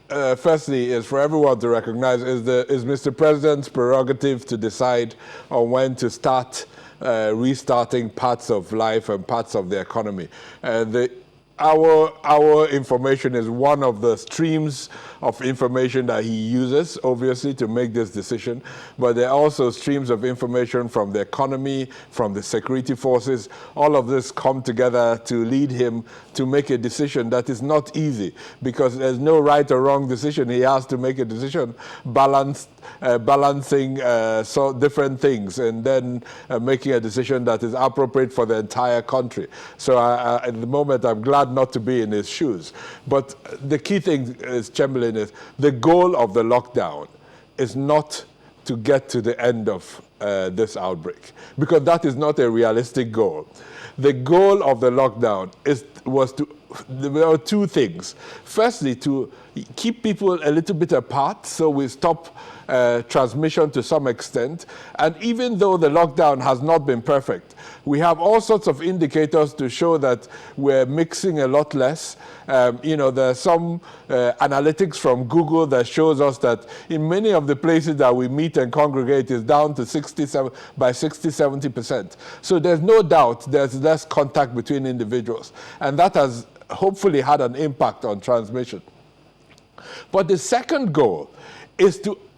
firstly, is for everyone to recognize is Mr. President's prerogative to decide on when to start restarting parts of life and parts of the economy. Our information is one of the streams of information that he uses, obviously, to make this decision. But there are also streams of information from the economy, from the security forces. All of this come together to lead him to make a decision that is not easy, because there's no right or wrong decision. He has to make a decision balancing so different things, and then making a decision that is appropriate for the entire country. So at the moment, I'm glad not to be in his shoes. But the key thing is, Chamberlain, is the goal of the lockdown is not to get to the end of this outbreak, because that is not a realistic goal. The goal of the lockdown there were two things. Firstly, to keep people a little bit apart so we stop transmission to some extent. And even though the lockdown has not been perfect, we have all sorts of indicators to show that we're mixing a lot less. There's some analytics from Google that shows us that in many of the places that we meet and congregate is down to 60-70%. So there's no doubt there's less contact between individuals. And that has hopefully had an impact on transmission. But the second goal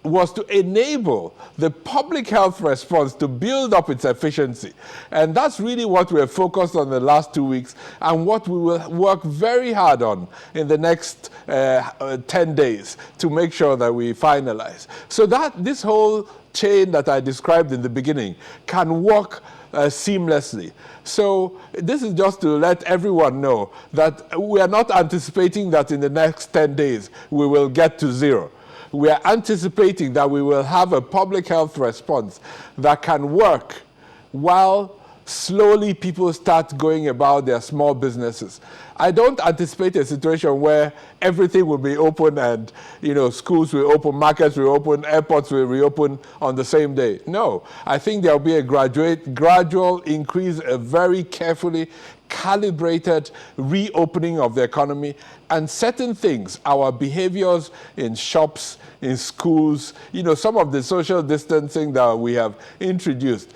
was to enable the public health response to build up its efficiency. And that's really what we're focused on the last 2 weeks, and what we will work very hard on in the next 10 days to make sure that we finalize. So that this whole chain that I described in the beginning can work seamlessly. So this is just to let everyone know that we are not anticipating that in the next 10 days we will get to zero. We are anticipating that we will have a public health response that can work while slowly people start going about their small businesses. I don't anticipate a situation where everything will be open and, schools will open, markets will open, airports will reopen on the same day. No, I think there will be a gradual increase, a very carefully calibrated reopening of the economy, and certain things, our behaviors in shops, in schools, some of the social distancing that we have introduced